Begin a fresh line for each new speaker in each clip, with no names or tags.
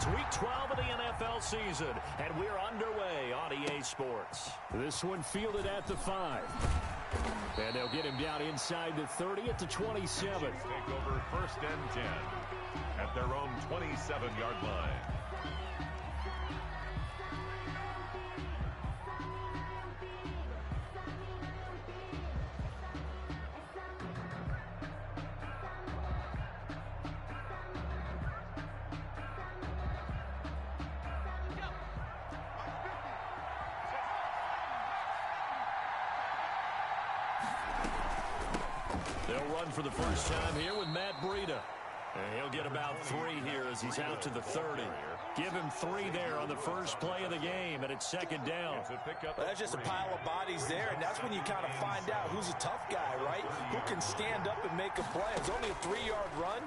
It's Week 12 of the NFL season, and we're underway on EA Sports.
This one fielded at the 5. And they'll get him down inside the 30 at the 27.
Take over 1st and 10 at their own 27-yard line.
They'll run for the first time here with Matt Breida. And he'll get about 3 here as he's out to the 30. Give him 3 there on the first play of the game, and it's 2nd down.
Well, that's just a pile of bodies there, and that's when you kind of find out who's a tough guy, right? Who can stand up and make a play. It's only a 3-yard run,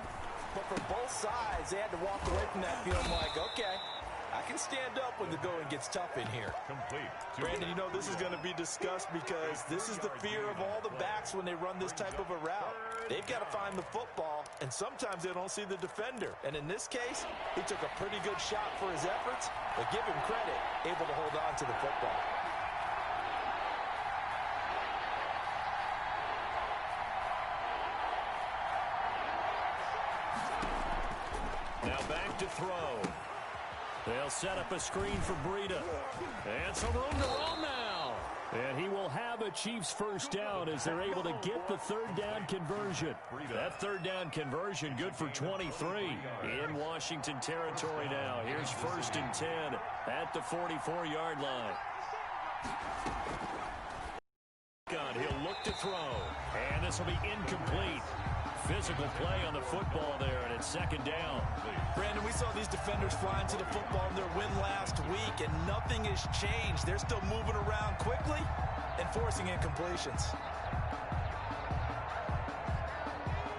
but for both sides, they had to walk away from that feeling like, okay, I can stand up when the going gets tough in here.
Complete.
Brandon, you know this is going to be discussed because this is the fear of all the backs when they run this type of a route. They've got to find the football, and sometimes they don't see the defender. And in this case, he took a pretty good shot for his efforts, but give him credit, able to hold on to the football.
Now back to throw. They'll set up a screen for Breida. And some room to run now. And he will have a Chiefs first down as they're able to get the 3rd down conversion. That 3rd down conversion good for 23 in Washington territory now. Here's 1st and 10 at the 44-yard line. He'll look to throw. And this will be incomplete. Physical play on the football there, and it's 2nd down.
Brandon, we saw these defenders flying to the football in their win last week, and nothing has changed. They're still moving around quickly and forcing incompletions.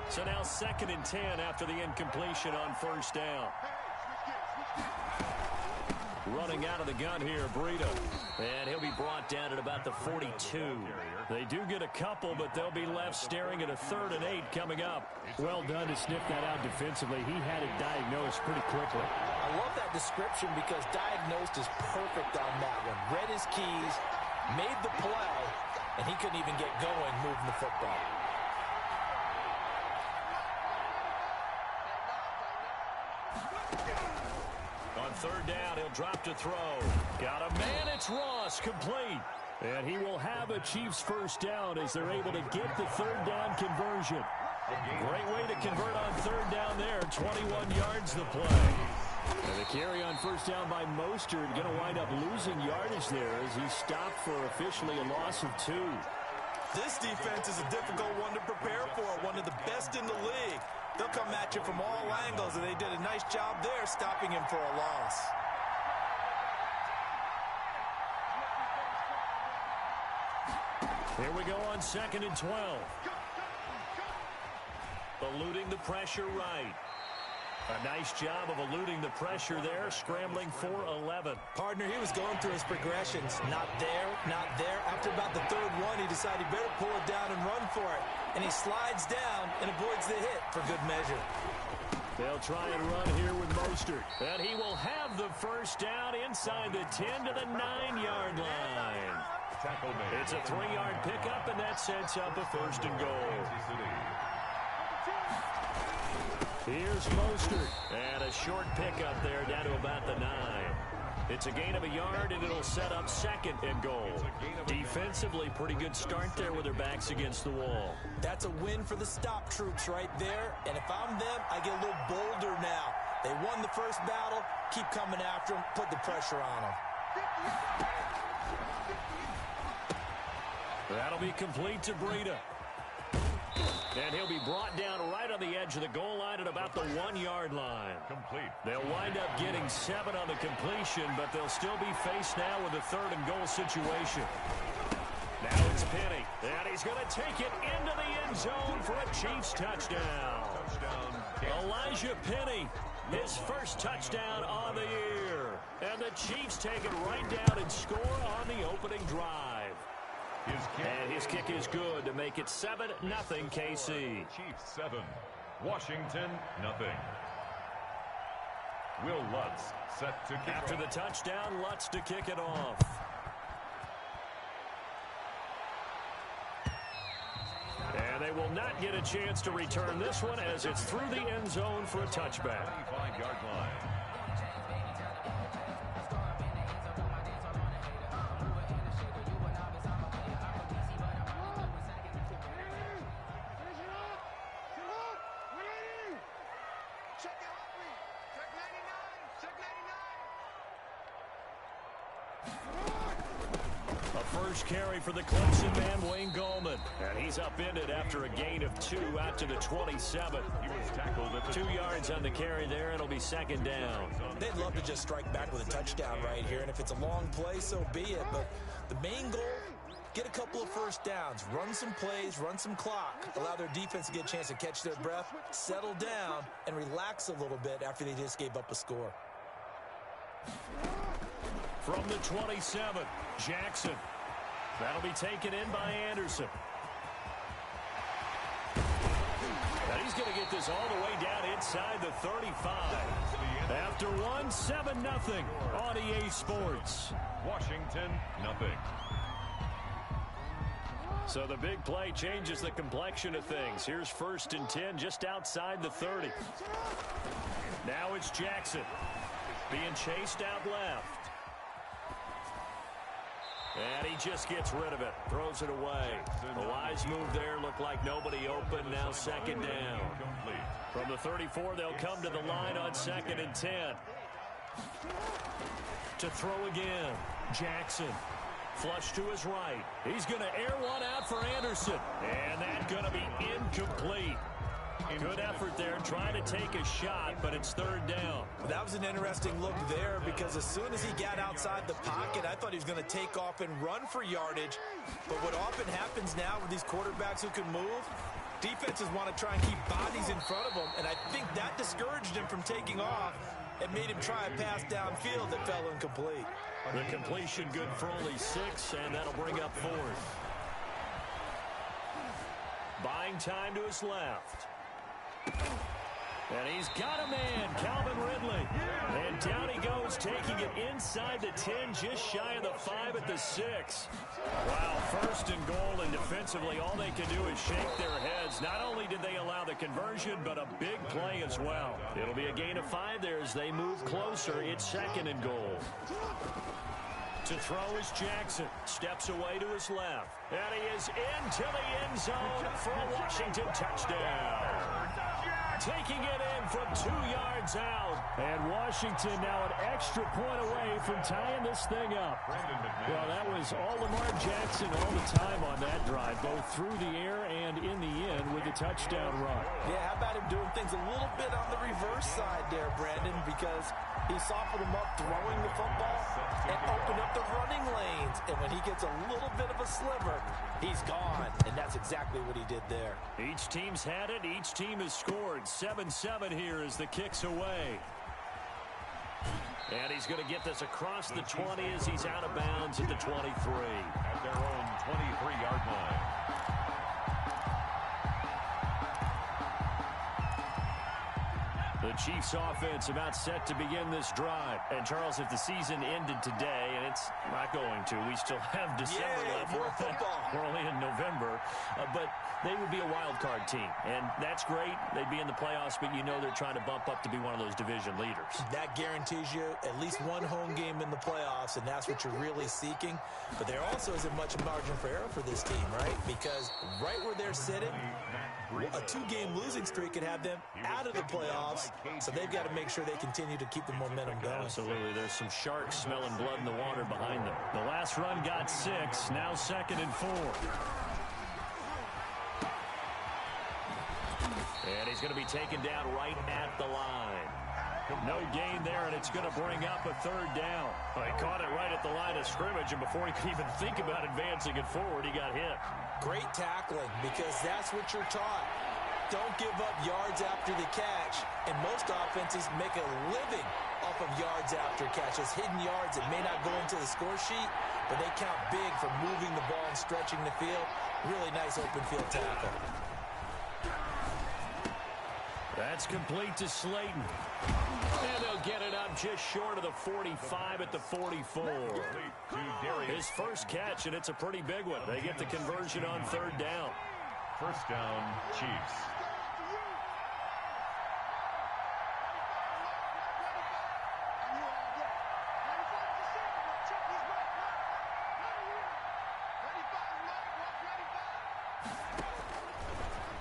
So now 2nd and 10 after the incompletion on 1st down. Running out of the gun here, Breida. And he'll be brought down at about the 42. They do get a couple, but they'll be left staring at a 3rd and 8 coming up.
Well done to sniff that out defensively. He had it diagnosed pretty quickly.
I love that description because diagnosed is perfect on that one. Read his keys, made the play, and he couldn't even get going moving the football.
On 3rd down, he'll drop to throw. Got a man, it's Ross, complete. And he will have a Chiefs first down as they're able to get the 3rd down conversion. Great way to convert on 3rd down there. 21 yards the play.
And the carry on first down by Mostert going to wind up losing yardage there as he stopped for officially a loss of 2.
This defense is a difficult one to prepare for, one of the best in the league. They'll come at you from all angles, and they did a nice job there stopping him for a loss.
Here we go on 2nd and 12. Eluding the pressure right. A nice job of eluding the pressure there, scrambling for 11.
Partner, he was going through his progressions. Not there, not there. After about the 3rd one, he decided he better pull it down and run for it. And he slides down and avoids the hit for good measure.
They'll try and run here with Mostert. And he will have the first down inside the 10 to the 9-yard line. It's a 3-yard pickup, and that sets up a 1st and goal. Here's Mostert. And a short pickup there down to about the 9. It's a gain of a yard, and it'll set up 2nd and goal. Defensively, pretty good start there with their backs against the wall.
That's a win for the stop troops right there. And if I'm them, I get a little bolder now. They won the first battle. Keep coming after them. Put the pressure on them.
That'll be complete to Breida. And he'll be brought down right on the edge of the goal line at about the 1-yard line.
Complete.
They'll wind up getting 7 on the completion, but they'll still be faced now with a 3rd and goal situation. Now it's Penny, and he's going to take it into the end zone for a Chiefs touchdown. Elijah Penny, his first touchdown on the year. And the Chiefs take it right down and score on the opening drive. And his kick is good to make it 7-0 KC.
Chiefs 7, Washington nothing. Will Lutz set to kick
After
off.
the touchdown, Lutz to kick it off. And they will not get a chance to return this one as it's through the end zone for a touchback.
25-yard line.
Carry for the Clemson man, Wayne Gallman. And he's upended after a gain of 2 out to the 27.
He was tackled at the
2 yards on the carry there. It'll be second down.
They'd love to just strike back with a touchdown right here, and if it's a long play, so be it. But the main goal, get a couple of first downs, run some plays, run some clock, allow their defense to get a chance to catch their breath, settle down, and relax a little bit after they just gave up a score.
From the 27, Jackson. That'll be taken in by Anderson. And he's going to get this all the way down inside the 35. After one, 7-0 on EA Sports.
Washington, nothing.
So the big play changes the complexion of things. Here's 1st and 10 just outside the 30. Now it's Jackson being chased out left. And he just gets rid of it. Throws it away. A wise move there. Looked like nobody open. Now second down. From the 34, they'll come to the line on 2nd and 10. To throw again. Jackson. Flush to his right. He's going to air one out for Anderson. And that's going to be incomplete. Good effort there, trying to take a shot, but it's 3rd down.
That was an interesting look there because as soon as he got outside the pocket, I thought he was going to take off and run for yardage. But what often happens now with these quarterbacks who can move, defenses want to try and keep bodies in front of them, and I think that discouraged him from taking off and made him try a pass downfield that fell incomplete.
The completion good for only 6, and that'll bring up 4th. Buying time to his left. And he's got a man, Calvin Ridley. And down he goes, taking it inside the 10, just shy of the 5 at the 6. Wow, 1st and goal, and defensively, all they can do is shake their heads. Not only did they allow the conversion, but a big play as well. It'll be a gain of 5 there as they move closer. It's 2nd and goal. To throw is Jackson. Steps away to his left. And he is into the end zone for a Washington touchdown. Taking it in from 2 yards out. And Washington now an extra point away from tying this thing up. Well, that was all Lamar Jackson all the time on that drive, both through the air and in the end with the touchdown run.
Yeah, how about him doing things a little bit on the reverse side there, Brandon, because he softened him up throwing the football and opened up the running lanes. And when he gets a little bit of a sliver, he's gone. And that's exactly what he did there.
Each team's had it. Each team has scored. 7-7 here as the kick's away. And he's going to get this across the 20 as he's out of bounds at the 23.
At their own 23-yard line.
The Chiefs offense about set to begin this drive. And Charles, if the season ended today, and it's not going to, we still have December left.
More football.
We're only in November. But they would be a wild card team. And that's great. They'd be in the playoffs, but you know they're trying to bump up to be one of those division leaders.
That guarantees you at least one home game in the playoffs, and that's what you're really seeking. But there also isn't much margin for error for this team, right? Because right where they're sitting, a 2-game losing streak could have them out of the playoffs, so they've got to make sure they continue to keep the momentum going.
Absolutely. There's some sharks smelling blood in the water behind them. The last run got 6, now 2nd and 4. And he's going to be taken down right at the line. No gain there, and it's going to bring up a 3rd down. He caught it right at the line of scrimmage, and before he could even think about advancing it forward, he got hit. Great tackling, because that's what you're taught. Don't give up yards after the catch. And most offenses make a living off of yards after catches, hidden yards that may not go into the score sheet, but they count big for moving the ball and stretching the field. Really nice open field tackle. That's complete to Slayton. And they'll get it just short of the 45 at the 44. His first catch, and it's a pretty big one. They get the conversion on third down.
First down, Chiefs.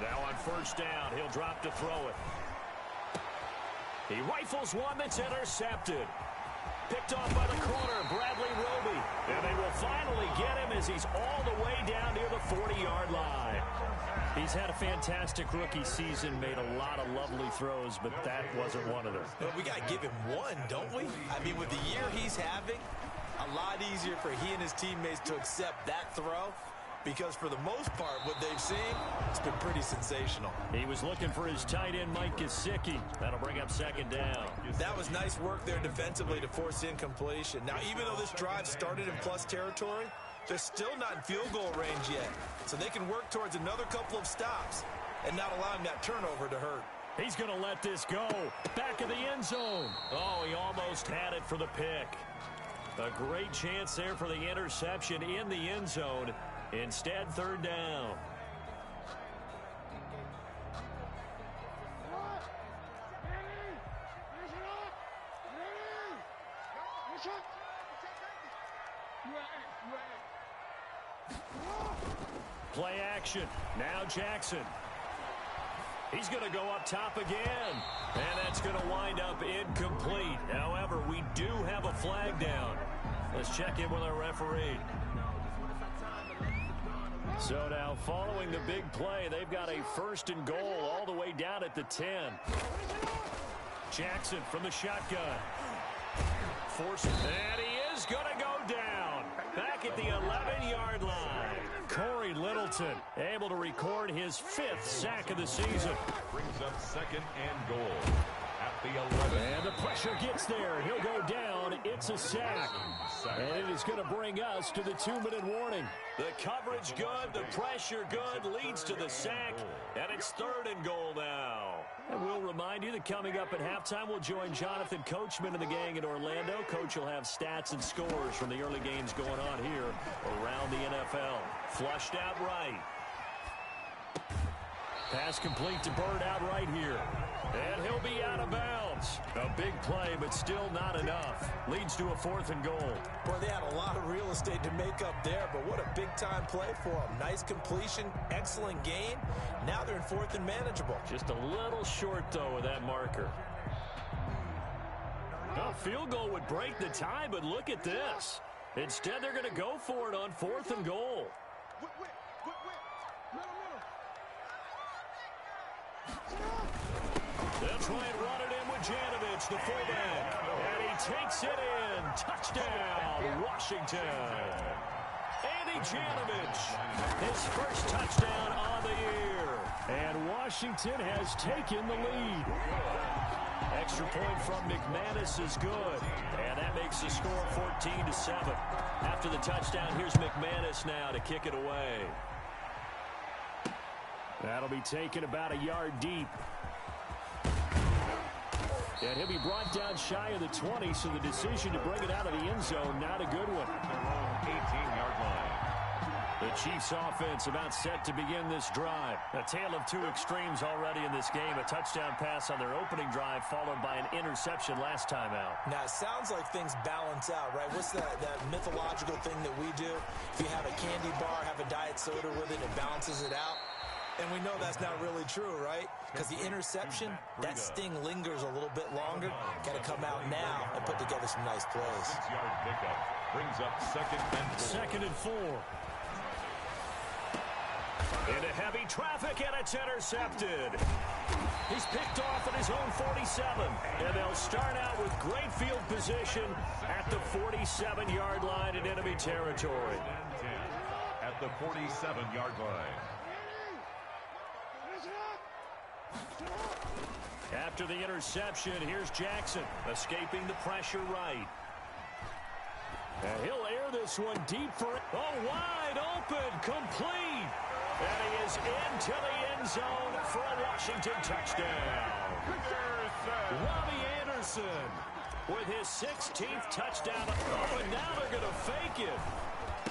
Now on first down, he'll drop to throw it. He rifles one that's intercepted. Picked off by the corner, Bradley Roby. And they will finally get him as he's all the way down near the 40-yard line. He's had a fantastic rookie season, made a lot of lovely throws, but that wasn't one of them.
But we got to give him one, don't we? I mean, with the year he's having, a lot easier for he and his teammates to accept that throw. Because for the most part, what they've seen, it's been pretty sensational.
He was looking for his tight end, Mike Gesicki. That'll bring up second down.
That was nice work there defensively to force incompletion. Now, even though this drive started in plus territory, they're still not in field goal range yet. So they can work towards another couple of stops and not allowing that turnover to hurt.
He's going to let this go. Back of the end zone. Oh, he almost had it for the pick. A great chance there for the interception in the end zone. Instead, third down. Play action. Now Jackson. He's going to go up top again. And that's going to wind up incomplete. However, we do have a flag down. Let's check in with our referee. So now, following the big play, they've got a first and goal all the way down at the 10. Jackson from the shotgun. And he is going to go down. Back at the 11-yard line. Corey Littleton able to record his 5th sack of the season.
Brings up second and goal at the 11.
And the pressure gets there. He'll go down. It's a sack. And it is going to bring us to the 2-minute warning. The coverage good, the pressure good, leads to the sack, and it's third and goal now. And we'll remind you that coming up at halftime, we'll join Jonathan Coachman and the gang in Orlando. Coach will have stats and scores from the early games going on here around the NFL. Flushed out right. Pass complete to Bird out right here. And he'll be out of bounds. A big play, but still not enough. Leads to a 4th and goal.
Boy, they had a lot of real estate to make up there, but what a big-time play for them. Nice completion, excellent gain. Now they're in 4th and manageable.
Just a little short, though, of that marker. A field goal would break the tie, but look at this. Instead, they're going to go for it on 4th and goal. They'll try and run it in with Janovich, the fullback. And he takes it in. Touchdown, Washington. Andy Janovich, his first touchdown on the year. And Washington has taken the lead. Extra point from McManus is good. And that makes the score 14-7. After the touchdown, here's McManus now to kick it away. That'll be taken about a yard deep. And he'll be brought down shy of the 20, so the decision to bring it out of the end zone, not a good one.
Their own 18-yard line.
The Chiefs offense about set to begin this drive. A tale of two extremes already in this game. A touchdown pass on their opening drive, followed by an interception last time out.
Now, it sounds like things balance out, right? What's that mythological thing that we do? If you have a candy bar, have a diet soda with it, it balances it out. And we know that's not really true, right? Because the interception, that sting lingers a little bit longer. Got to come out now and put together some nice plays.
6-yard pickup brings up second and 4.
Into heavy traffic, and it's intercepted. He's picked off at his own 47. And they'll start out with great field position at the 47-yard line in enemy territory.
At the 47-yard line.
After the interception, here's Jackson, escaping the pressure right. And he'll air this one deep for it. Oh, wide open, complete. And he is into the end zone for a Washington touchdown. Robbie Anderson. with his 16th touchdown. Oh, and now they're going to fake it.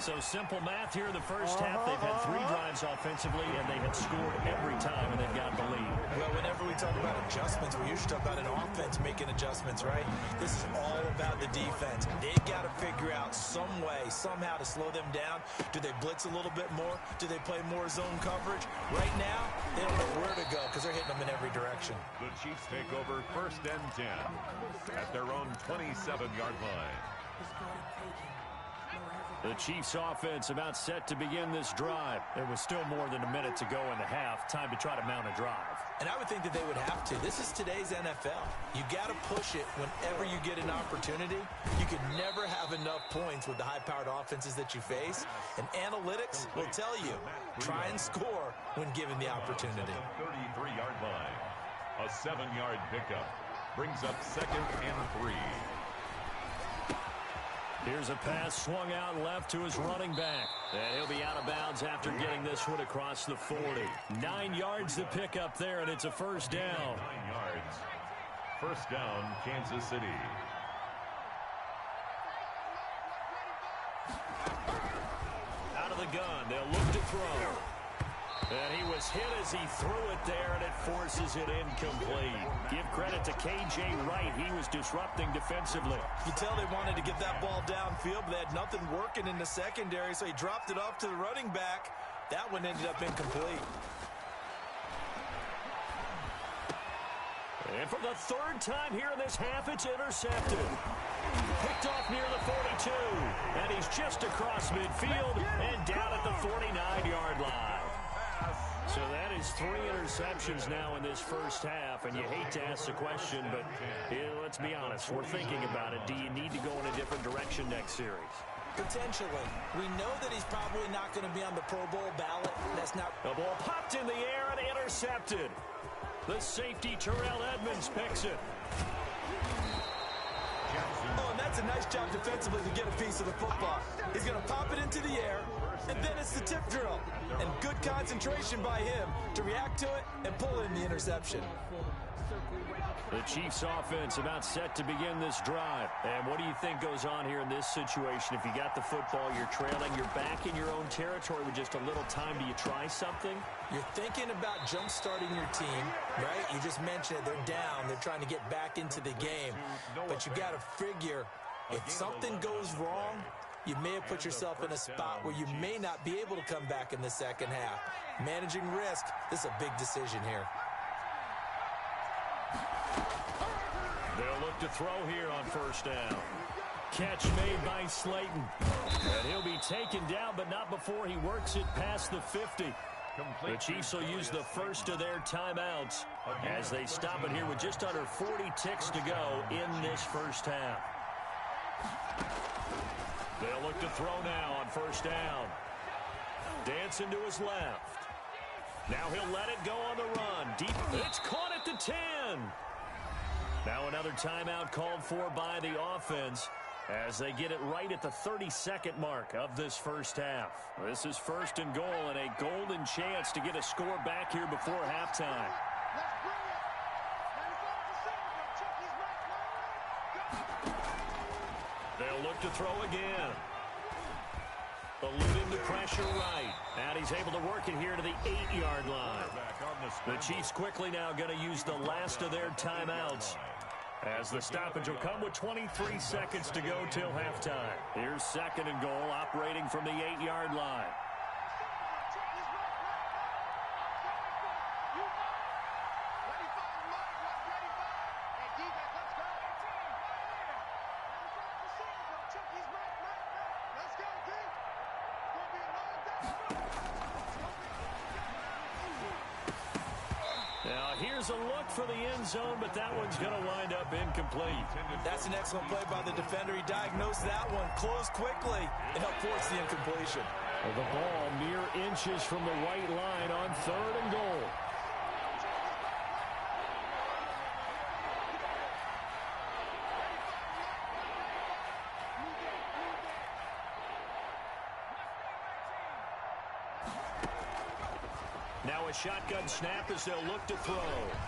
So simple math here in the first half. They've had 3 drives offensively, and they have scored every time, and they've got the lead.
Well, whenever we talk about adjustments, we usually talk about an offense making adjustments, right? This is all about the defense. They've got to figure out some way, somehow to slow them down. Do they blitz a little bit more? Do they play more zone coverage? Right now, they don't know where to go because they're hitting them in every direction.
The Chiefs take over 1st and 10 at their own 27-yard line.
The Chiefs offense about set to begin this drive. There was still more than a minute to go in the half. Time to try to mount a drive.
And I would think that they would have to. This is today's NFL. You got to push it whenever you get an opportunity. You can never have enough points with the high-powered offenses that you face. And analytics will tell you, try and score when given the opportunity.
33-yard line. A 7-yard pickup brings up 2nd and 3.
Here's a pass swung out left to his running back. And he'll be out of bounds after getting this one across the 40. 9 yards to pick up there, and it's a first down.
9 yards. First down, Kansas City.
Out of the gun, they'll look to throw. And he was hit as he threw it there, and it forces it incomplete. Give credit to K.J. Wright. He was disrupting defensively.
You tell they wanted to get that ball downfield, but they had nothing working in the secondary, so he dropped it off to the running back. That one ended up incomplete.
And for the 3rd time here in this half, it's intercepted. Picked off near the 42. And he's just across midfield and down at the 49-yard line. So that is 3 interceptions now in this first half, and you hate to ask the question, but let's be honest, we're thinking about it. Do you need to go in a different direction next series?
Potentially. We know that he's probably not going to be on the Pro Bowl ballot. That's not...
The ball popped in the air and intercepted. The safety, Terrell Edmonds, picks it.
Oh, and that's a nice job defensively to get a piece of the football. He's going to pop it into the air, and then it's the tip drill. And good concentration by him to react to it and pull in the interception.
The Chiefs offense about set to begin this drive. And what do you think goes on here in this situation? If you got the football, you're trailing, you're back in your own territory with just a little time. Do you try something?
You're thinking about jump-starting your team, right? You just mentioned it. They're down. They're trying to get back into the game. But you got to figure, if something goes wrong, you may have put yourself in a spot where you may not be able to come back in the second half. Managing risk, this is a big decision here.
They'll look to throw here on first down. Catch made by Slayton. And he'll be taken down, but not before he works it past the 50. The Chiefs will use the first of their timeouts as they stop it here with just under 40 ticks to go in this first half. They'll look to throw now on first down. Dancing to his left. Now he'll let it go on the run. Deep. It's caught at the 10. Now another timeout called for by the offense as they get it right at the 32nd mark of this first half. This is 1st and goal and a golden chance to get a score back here before halftime. They'll look to throw again. Eluding the pressure right. And he's able to work it here to the 8-yard line. The Chiefs quickly now going to use the last of their timeouts as the stoppage will come with 23 seconds to go till halftime. Here's 2nd and goal operating from the 8-yard line. Here's a look for the end zone, but that one's going to wind up incomplete.
That's an excellent play by the defender. He diagnosed that one, closed quickly, and helped force the incompletion.
The ball mere inches from the white line on 3rd and goal. Now a shotgun snap as they'll look to throw.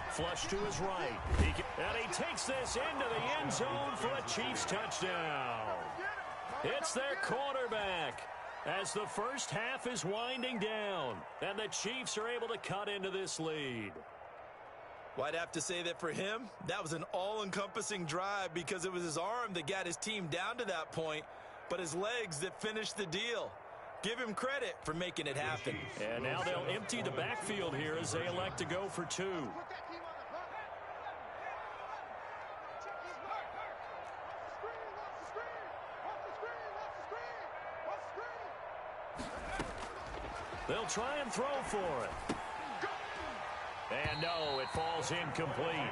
Flush to his right. And he takes this into the end zone for a Chiefs touchdown. It's their quarterback as the first half is winding down. And the Chiefs are able to cut into this lead.
Well, I'd have to say that for him, that was an all-encompassing drive because it was his arm that got his team down to that point, but his legs that finished the deal. Give him credit for making it happen.
And now they'll empty the backfield here as they elect to go for two. They'll try and throw for it. And no, it falls incomplete.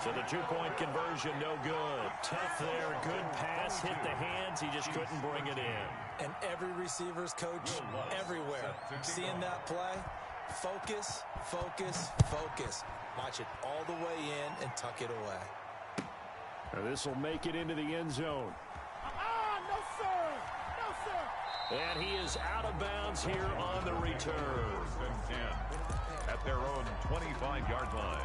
So the two-point conversion, no good. Tough there, good pass, hit the hands. He just couldn't bring it in.
And every receiver's coach everywhere, seeing that play, focus, focus, focus. Watch it all the way in and tuck it away.
This will make it into the end zone.
No, sir. No, sir.
And he is out of bounds here on the return.
1st and 10 at their own 25-yard line.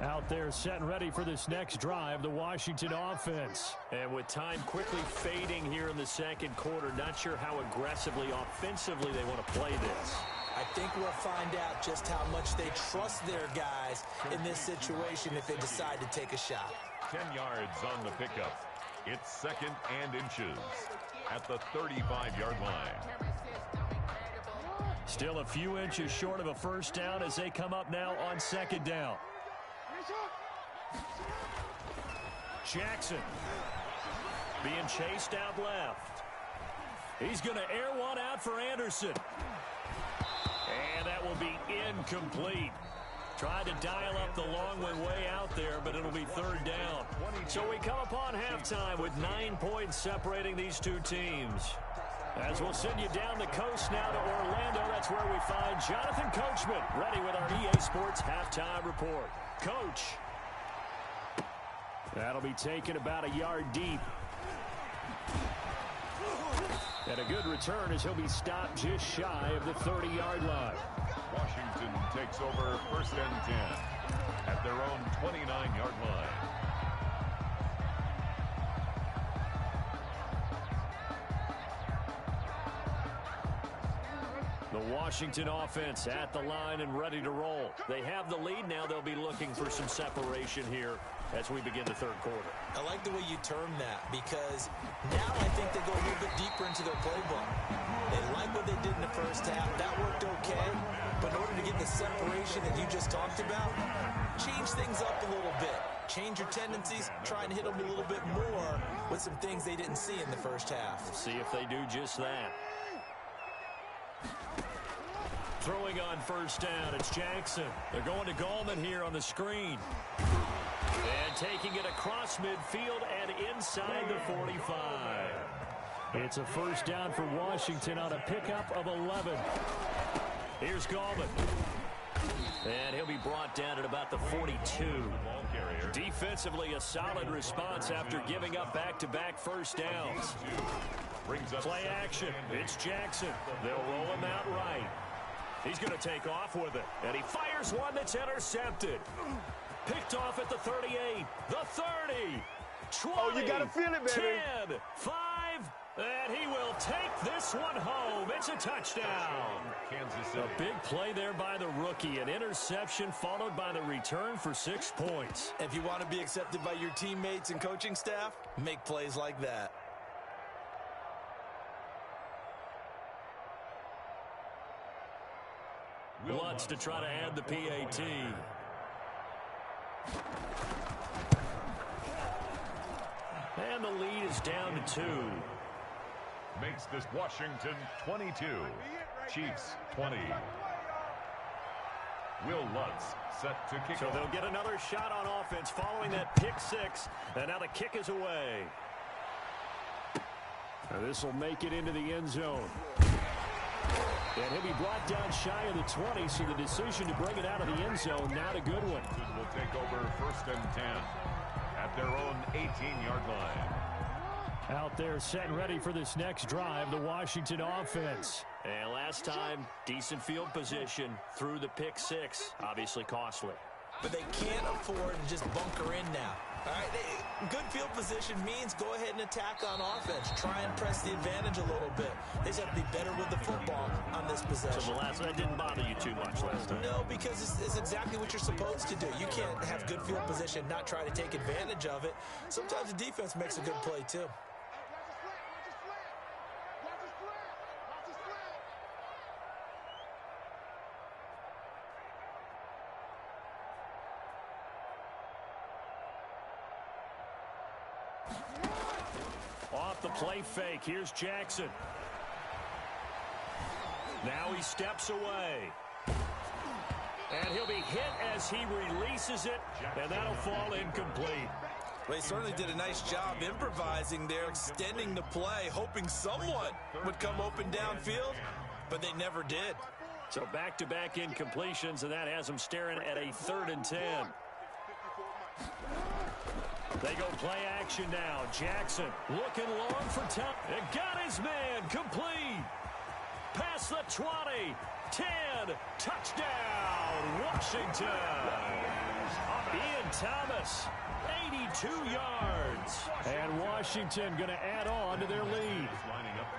Out there set and ready for this next drive, the Washington offense.
And with time quickly fading here in the second quarter, not sure how aggressively, offensively they want to play this.
I think we'll find out just how much they trust their guys in this situation if they decide to take a shot.
10 yards on the pickup. It's 2nd and inches at the 35-yard line.
Still a few inches short of a first down as they come up now on 2nd down. Jackson being chased out left. He's going to air one out for Anderson. And that will be incomplete. Tried to dial up the long way out there, but it'll be 3rd down. So we come upon halftime with 9 points separating these two teams. As we'll send you down the coast now to Orlando, that's where we find Jonathan Coachman, ready with our EA Sports halftime report. Coach.
That'll be taken about a yard deep. And a good return as he'll be stopped just shy of the 30-yard line.
Washington takes over 1st and 10 at their own 29-yard line.
The Washington offense at the line and ready to roll. They have the lead now. They'll be looking for some separation here as we begin the 3rd quarter.
I like the way you term that because now I think they go a little bit deeper into their playbook. They like what they did in the first half. That worked okay. But in order to get the separation that you just talked about, change things up a little bit. Change your tendencies, try and hit them a little bit more with some things they didn't see in the first half.
We'll see if they do just that. Throwing on 1st down, it's Jackson. They're going to Gallman here on the screen. And taking it across midfield and inside the 45.
It's a 1st down for Washington on a pickup of 11.
Here's Gallman. And he'll be brought down at about the 42. Defensively, a solid response after giving up back-to-back first downs. Play action. It's Jackson. They'll roll him out right. He's going to take off with it. And he fires one that's intercepted. Picked off at the 38, the 30, 20,
Oh, you got to feel it, baby.
10, 5, and he will take this one home. It's a touchdown.
Kansas City.
A big play there by the rookie. An interception followed by the return for 6 points.
If you want to be accepted by your teammates and coaching staff, make plays like that.
Lutz to try to add the PAT. And the lead is down to 2.
Makes this Washington 22. Chiefs 20. Will Lutz set to kick
So
off.
they'll get another shot on offense following that pick 6. And now the kick is away.
This will make it into the end zone. And he'll be brought down shy of the 20, so the decision to bring it out of the end zone, not a good one.
Will take over 1st and 10 at their own 18-yard line.
Out there set and ready for this next drive, the Washington offense.
And last time, decent field position through the pick six. Obviously costly.
But they can't afford to just bunker in now. All right, good field position means go ahead and attack on offense. Try and press the advantage a little bit. They just have to be better with the football on this possession.
So that didn't bother you too much last time?
No, because it's exactly what you're supposed to do. You can't have good field position, not try to take advantage of it. Sometimes the defense makes a good play, too.
Off the play fake, here's Jackson. Now he steps away. And he'll be hit as he releases it, and that'll fall incomplete.
Well, he certainly did a nice job improvising there, extending the play, hoping someone would come open downfield, but they never did.
So back-to-back incompletions, and that has him staring at a 3rd and 10. They go play action now. Jackson looking long for time. And got his man complete. Past the 20. 10. Touchdown, Washington. Ian Thomas, 82 yards. And Washington going to add on to their lead.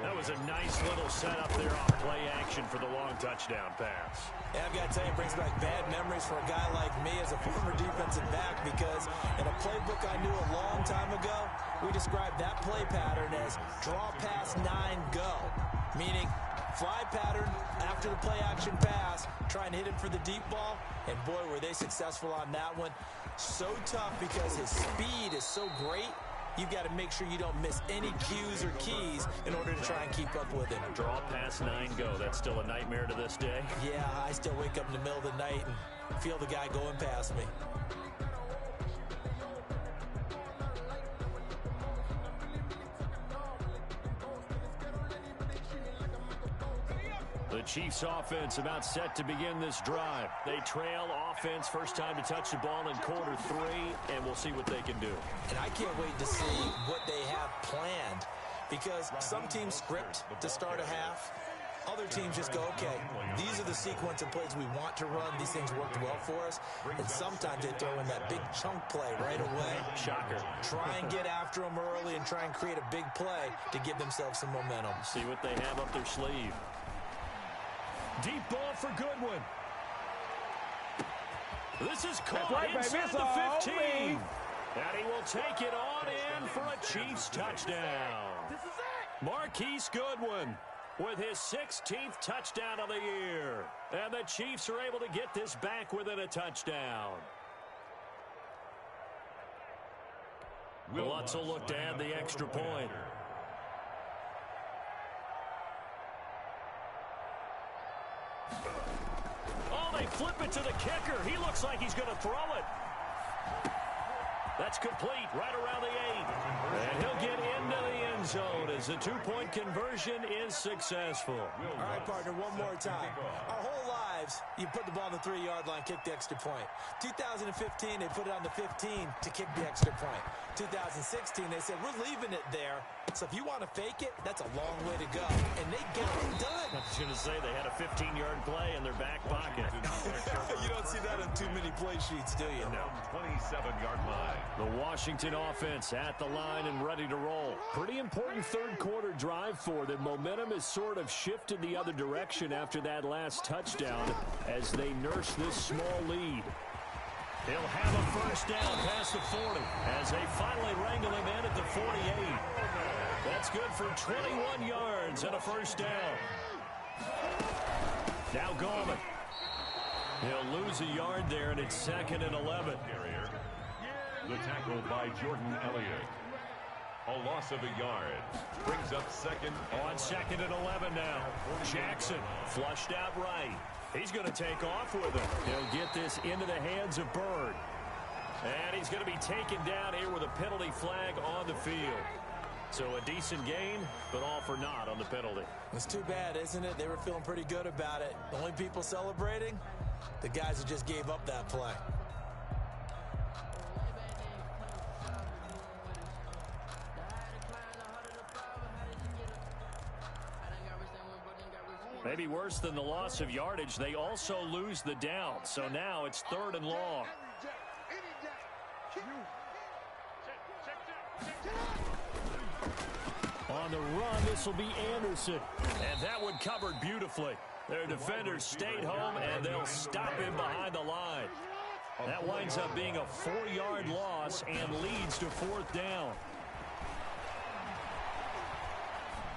That was a nice little setup there on play action for the long touchdown pass.
Yeah, I've got to tell you, it brings back bad memories for a guy like me as a former defensive back, because in a playbook I knew a long time ago, we described that play pattern as draw pass 9 go, meaning fly pattern after the play action pass, trying to hit him for the deep ball, and boy, were they successful on that one. So tough because his speed is so great. You've got to make sure you don't miss any cues or keys in order to try and keep up with him.
Draw pass 9 go. That's still a nightmare to this day.
Yeah, I still wake up in the middle of the night and feel the guy going past me.
The Chiefs offense about set to begin this drive. They trail offense, first time to touch the ball in quarter 3, and we'll see what they can do.
And I can't wait to see what they have planned, because some teams script to start a half. Other teams just go, okay, these are the sequence of plays we want to run. These things worked well for us. And sometimes they throw in that big chunk play right away.
Shocker.
Try and get after them early and try and create a big play to give themselves some momentum.
See what they have up their sleeve. Deep ball for Goodwin. This is caught inside the 15. And he will take it on in for a Chiefs touchdown. Marquise Goodwin with his 16th touchdown of the year. And the Chiefs are able to get this back within a touchdown. Lutz will look to add the extra point. Oh, they flip it to the kicker. He looks like he's going to throw it. That's complete right around the 8. And he'll get into the end zone as the 2-point conversion is successful.
All right, partner, one more time. Our whole lives, you put the ball on the 3-yard line, kick the extra point. 2015, they put it on the 15 to kick the extra point. 2016, they said, we're leaving it there. So if you want to fake it, that's a long way to go. And they got it done.
I was going to say they had a 15-yard play in their back pocket.
You don't see that on too many play sheets, do you?
No. 27-yard line.
The Washington offense at the line and ready to roll.
Pretty important third quarter drive for them. Momentum has sort of shifted the other direction after that last touchdown as they nurse this small lead.
He'll have a first down past the 40 as they finally wrangle him in at the 48. That's good for 21 yards and a first down. Now Gallman. He'll lose a yard there, and it's 2nd and 11.
The tackle by Jordan Elliott. A loss of a yard. Brings up 2nd.
On 2nd and 11 now. Jackson flushed out right. He's going to take off with it. He'll get this into the hands of Bird. And he's going to be taken down here with a penalty flag on the field.
So a decent gain, but all for naught on the penalty.
It's too bad, isn't it? They were feeling pretty good about it. The only people celebrating, the guys who just gave up that play.
Maybe worse than the loss of yardage, they also lose the down. So now it's 3rd and long. On the run, this will be Anderson. And that one covered beautifully. Their defenders stayed home, and they'll stop him behind the line. That winds up being a 4-yard loss and leads to 4th down.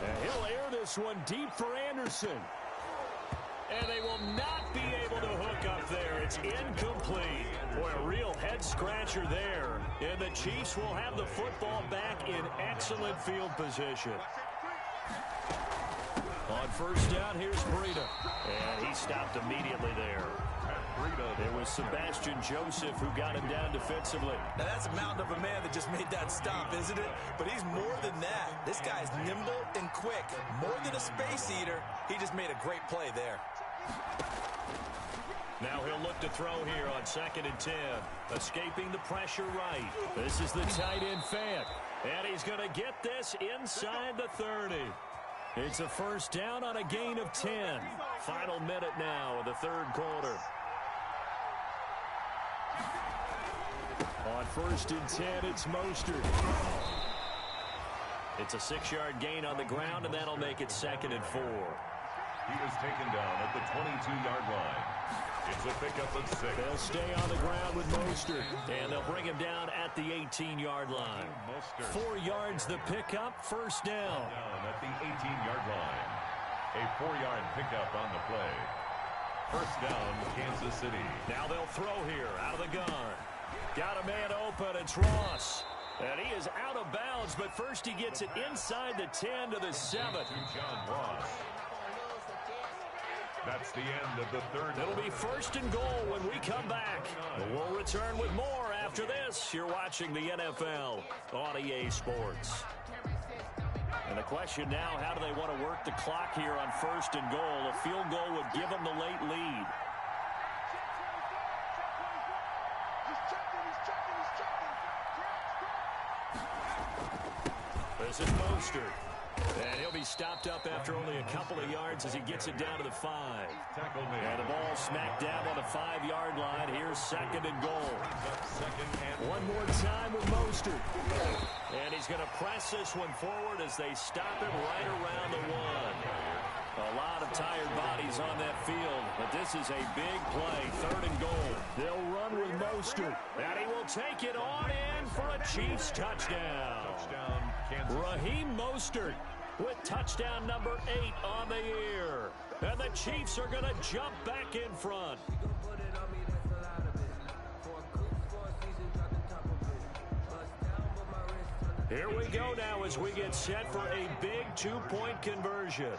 And he'll air this one deep for Anderson. And they will not be able to hook up there. It's incomplete. Boy, a real head-scratcher there. And the Chiefs will have the football back in excellent field position. On 1st down, here's Breida. And he stopped immediately there. It was Sebastian Joseph who got him down defensively.
Now, that's a mountain of a man that just made that stop, isn't it? But he's more than that. This guy's nimble and quick. More than a space eater, he just made a great play there.
Now he'll look to throw here on 2nd and 10. Escaping the pressure right. This is the tight end fake. And he's going to get this inside the 30. It's a 1st down on a gain of 10. Final minute now of the 3rd quarter. On 1st and 10, it's Mostert. It's a 6-yard gain on the ground, and that'll make it 2nd and 4.
He was taken down at the 22-yard line. It's a pickup of 6.
They'll stay on the ground with Mostert, and they'll bring him down at the 18-yard line. 4 yards the pickup, 1st down.
Down at the 18-yard line. A 4-yard pickup on the play. 1st down, Kansas City.
Now they'll throw here out of the gun. Got a man open, it's Ross. And he is out of bounds, but first he gets it inside the 10 to the 7.
John Ross. That's the end of the 3rd.
It'll be 1st and goal when we come back. We'll return with more after this. You're watching the NFL on EA Sports. And the question now, how do they want to work the clock here on 1st and goal? A field goal would give them the late lead. This is Mostert. And he'll be stopped up after only a couple of yards as he gets it down to the 5. And the ball smacked down on the 5-yard line. Here's 2nd and goal. One more time with Mostert. And he's going to press this one forward as they stop him right around the 1. A lot of tired bodies on that field, but this is a big play. 3rd and goal. They'll run with Mostert. And he will take it on in for a Chiefs touchdown. Raheem Mostert with touchdown number 8 on the year. And the Chiefs are going to jump back in front. Here we go now as we get set for a big 2-point conversion.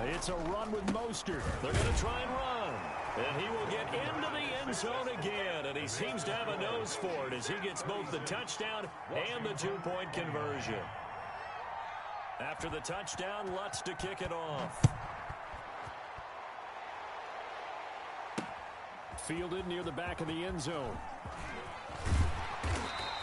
It's a run with Mostert. They're going to try and run. And he will get into the end zone again. And he seems to have a nose for it as he gets both the touchdown and the 2-point conversion. After the touchdown, Lutz to kick it off. Fielded near the back of the end zone.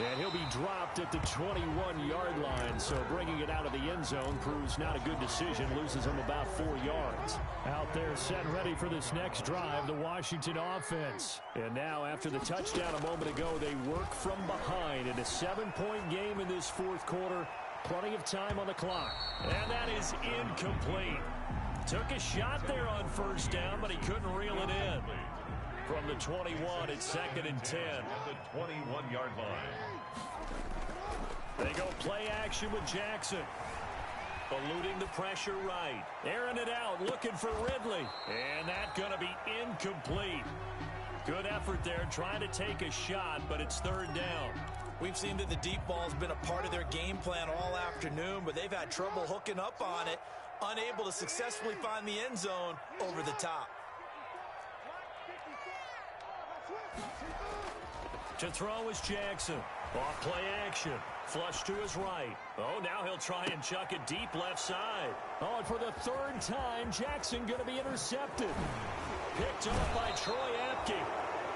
And he'll be dropped at the 21-yard line, so bringing it out of the end zone proves not a good decision, loses him about 4 yards. Out there set ready for this next drive, the Washington offense. And now after the touchdown a moment ago, they work from behind in a 7-point game in this 4th quarter. Plenty of time on the clock. And that is incomplete. Took a shot there on 1st down, but he couldn't reel it in. From the 21, it's 2nd and 10.
At the 21-yard line.
They go play action with Jackson. Eluding the pressure right. Airing it out, looking for Ridley. And that's going to be incomplete. Good effort there, trying to take a shot, but it's 3rd down.
We've seen that the deep ball's been a part of their game plan all afternoon, but they've had trouble hooking up on it, unable to successfully find the end zone over the top.
To throw is Jackson.
Off play action. Flush to his right. Oh, now he'll try and chuck it deep left side. Oh, and for the third time, Jackson going to be intercepted. Picked off by Troy Apke.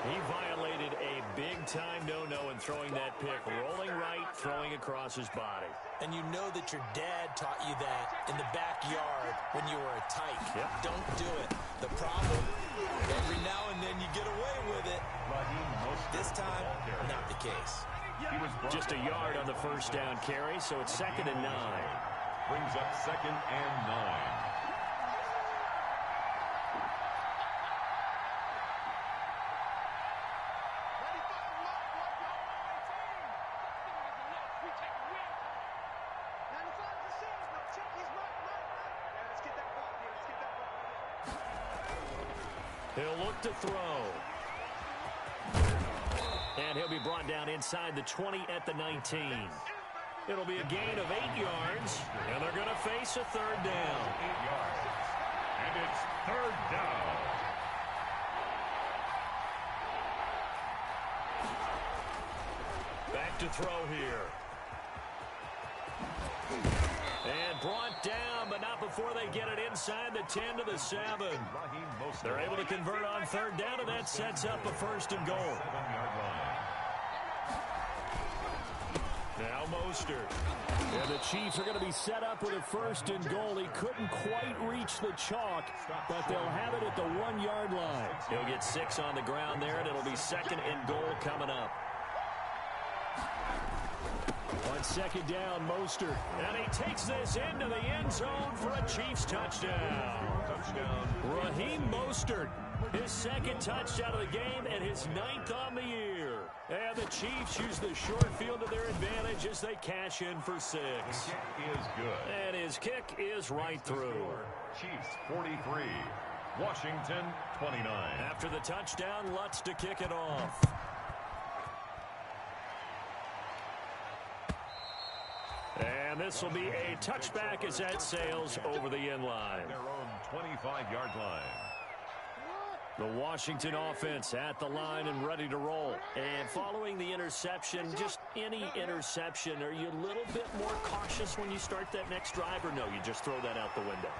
He violated a big-time no-no in throwing that pick. Rolling right, throwing across his body.
And you know that your dad taught you that in the backyard when you were a tyke.
Yep.
Don't do it. The problem, every now and then you get away with it. This time, not the case.
Just a yard on the first down carry, so it's 2nd and 9.
Brings up 2nd and 9.
He'll look to throw. And he'll be brought down inside the 20 at the 19. It'll be a gain of 8 yards, and they're going to face a third down.
8 yards. And it's 3rd down.
Back to throw here. And brought down, but not before they get it inside the 10 to the 7. They're able to convert on 3rd down, and that sets up a 1st and goal.
7-yard line.
Now Mostert. And the Chiefs are going to be set up with a 1st and goal. He couldn't quite reach the chalk, but they'll have it at the 1-yard line. He'll get 6 on the ground there, and it'll be 2nd and goal coming up. On 2nd down, Mostert. And he takes this into the end zone for a Chiefs touchdown. Raheem Mostert, his 2nd touchdown of the game and his 9th on the year. And the Chiefs use the short field to their advantage as they cash in for 6.
His kick is good.
And his kick is right through.
Chiefs 43, Washington 29.
After the touchdown, Lutz to kick it off. And this will be a touchback as that sails over the end line.
Their own 25-yard line.
The Washington offense at the line and ready to roll. And following the interception, just any interception, are you a little bit more cautious when you start that next drive, or no, you just throw that out the window?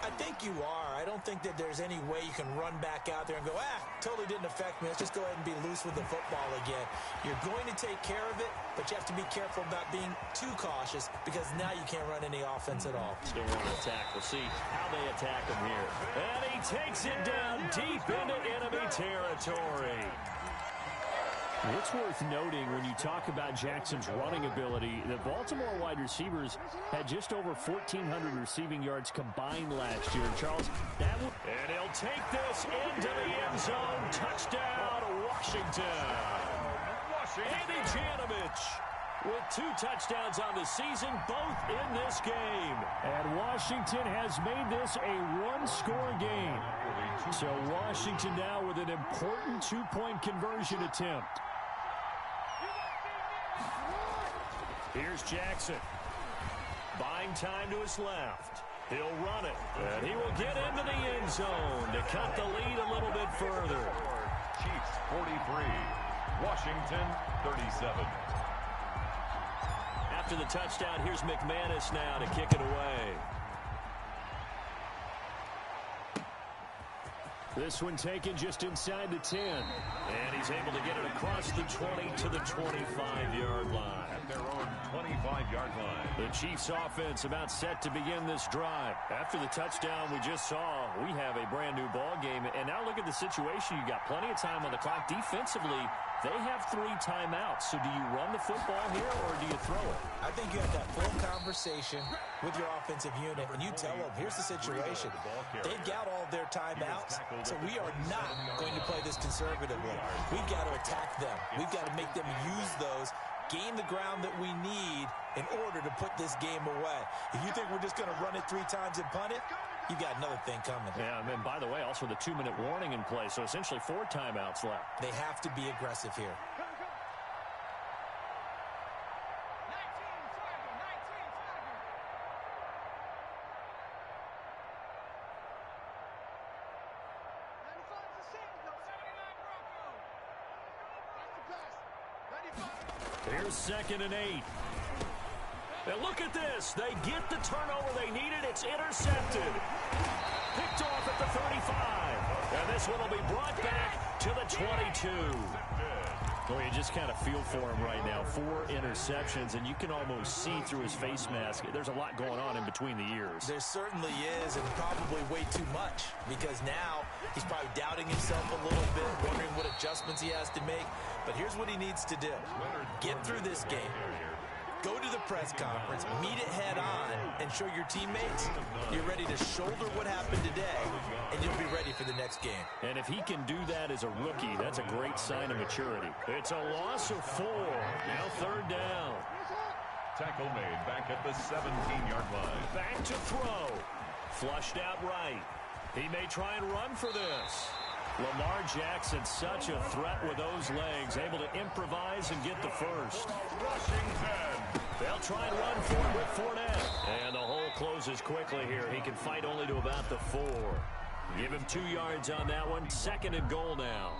I think you are. I don't think that there's any way you can run back out there and go, totally didn't affect me. Let's just go ahead and be loose with the football again. You're going to take care of it, but you have to be careful about being too cautious because now you can't run any offense at all.
Still want to attack. We'll see how they attack him here. And he takes it down deep into enemy territory. It's worth noting when you talk about Jackson's running ability, the Baltimore wide receivers had just over 1,400 receiving yards combined last year. Charles, and he'll take this into the end zone. Touchdown, Washington. Andy Janovich with 2 touchdowns on the season, both in this game. And Washington has made this a 1-score game. So Washington now with an important 2-point conversion attempt. Here's Jackson. Buying time to his left. He'll run it. And he will get into the end zone to cut the lead a little bit further.
Chiefs 43, Washington 37.
After the touchdown, here's McManus now to kick it away. This one taken just inside the 10. And he's able to get it across the 20 to the 25-yard line.
At their own 25-yard line.
The Chiefs offense about set to begin this drive. After the touchdown we just saw, we have a brand new ball game. And now look at the situation. You got plenty of time on the clock. Defensively, they have 3 timeouts. So do you run the football here or do you throw it?
I think you have that full conversation with your offensive unit, and you tell them, here's the situation. They've got all their timeouts, so we are not going to play this conservatively. We've got to attack them. We've got to make them use those, gain the ground that we need in order to put this game away. If you think we're just going to run it 3 times and punt it, you've got another thing coming.
Yeah, and by the way, also the 2-minute warning in play, so essentially 4 timeouts left.
They have to be aggressive here.
Here's 2nd and 8. And look at this. They get the turnover they needed. It's intercepted. Picked off at the 35. And this one will be brought back to the 22. Well, you just kind of feel for him right now. 4 interceptions, and you can almost see through his face mask. There's a lot going on in between the ears.
There certainly is, and probably way too much, because now he's probably doubting himself a little bit, wondering what adjustments he has to make. But here's what he needs to do. Get through this game. Go to the press conference, meet it head on, and show your teammates you're ready to shoulder what happened today, and you'll be ready for the next game.
And if he can do that as a rookie, that's a great sign of maturity. It's a loss of 4. Now 3rd down.
Tackle made back at the 17-yard line.
Back to throw. Flushed out right. He may try and run for this. Lamar Jackson, such a threat with those legs, able to improvise and get the first. They'll try and run for it with Fournette. And the hole closes quickly here. He can fight only to about the 4. Give him 2 yards on that one. 2nd and goal now.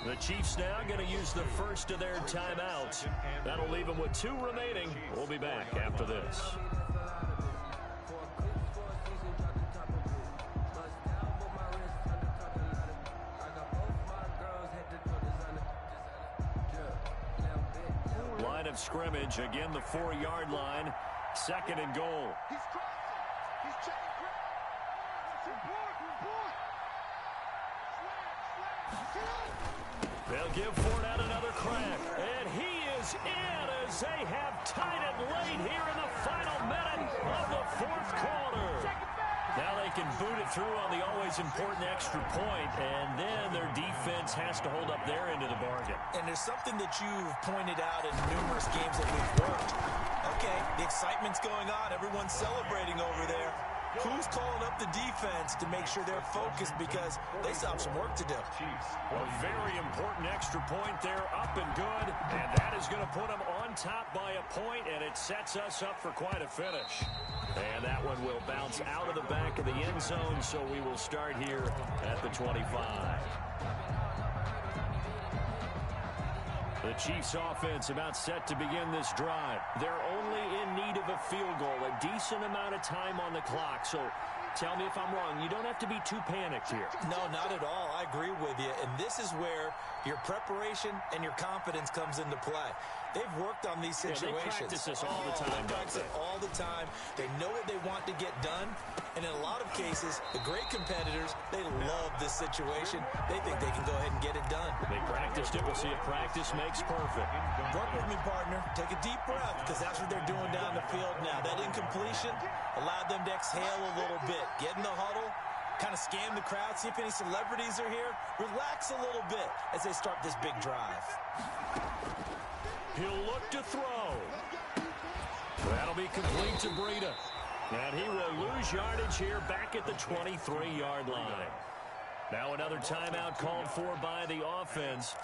The Chiefs now going to use the first of their timeouts. That'll leave them with 2 remaining. We'll be back after this. Line of scrimmage, again the 4-yard line. 2nd and goal.
He's crossing. He's checking
They'll give Fournette another crack. And he is in as they have tied it late here in the final minute of the 4th quarter. Now they can boot it through on the always important extra point, and then their defense has to hold up their end of the bargain.
And there's something that you've pointed out in numerous games that we've worked. Okay, the excitement's going on. Everyone's celebrating over there. Who's calling up the defense to make sure they're focused, because they still have some work to do?
A very important extra point there, up and good, and that is going to put them on top by a point, and it sets us up for quite a finish. And that one will bounce out of the back of the end zone, so we will start here at the 25. The Chiefs offense about set to begin this drive. They're only in need of a field goal, a decent amount of time on the clock. So tell me if I'm wrong. You don't have to be too panicked here.
No, not at all. I agree with you. And this is where your preparation and your confidence comes into play. They've worked on these situations.
They practice this all the time.
They practice it all the time. They know what they want to get done. And in a lot of cases, the great competitors, they love this situation. They think they can go ahead and get it done.
They practiced it. We'll see if practice makes perfect.
Work with me, partner. Take a deep breath, because that's what they're doing down the field now. That incompletion allowed them to exhale a little bit. Get in the huddle, kind of scan the crowd, see if any celebrities are here. Relax a little bit as they start this big drive.
He'll look to throw. That'll be complete to Breida. And he will lose yardage here back at the 23-yard line. Now another timeout called for by the offense,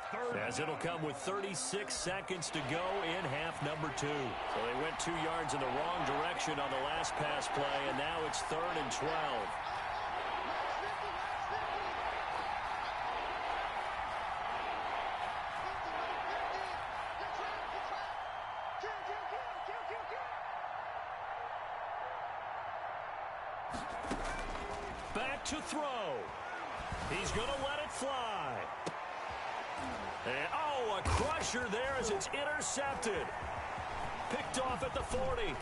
as it'll come with 36 seconds to go in half number 2. So they went 2 yards in the wrong direction on the last pass play, and now it's 3rd and 12. Back to throw. He's going to let it fly. And, oh, a crusher there as it's intercepted. Picked off at the 40. And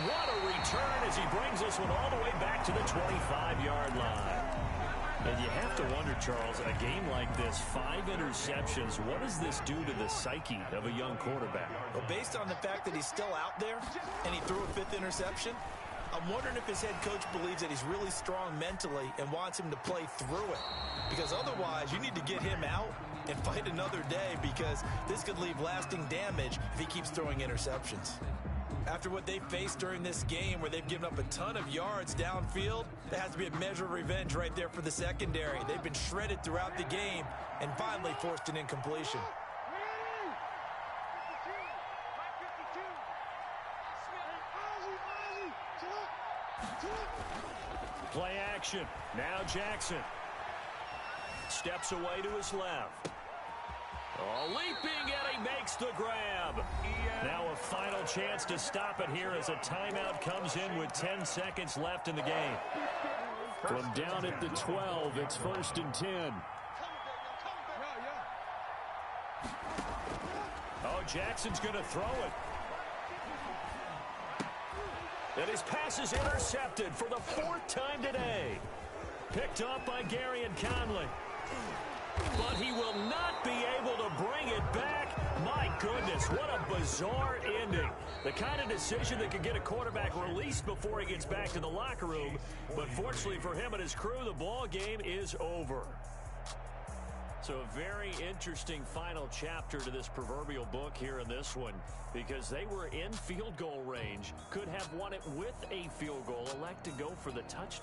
what a return as he brings this one all the way back to the 25-yard line. And you have to wonder, Charles, a game like this, 5 interceptions, what does this do to the psyche of a young quarterback?
Well, based on the fact that he's still out there and he threw a 5th interception, I'm wondering if his head coach believes that he's really strong mentally and wants him to play through it. Because otherwise, you need to get him out and fight another day, because this could leave lasting damage if he keeps throwing interceptions. After what they faced during this game, where they've given up a ton of yards downfield, there has to be a measure of revenge right there for the secondary. They've been shredded throughout the game and finally forced an incompletion.
Play action. Now Jackson steps away to his left. Oh, leaping, and he makes the grab. Now a final chance to stop it here as a timeout comes in with 10 seconds left in the game. From down at the 12, it's 1st and 10. Oh, Jackson's going to throw it. And his pass is intercepted for the 4th time today. Picked up by Gary and Conley. But he will not be able to bring it back. My goodness, what a bizarre ending. The kind of decision that could get a quarterback released before he gets back to the locker room. But fortunately for him and his crew, the ball game is over. So a very interesting final chapter to this proverbial book here in this one, because they were in field goal range, could have won it with a field goal, elect to go for the touchdown.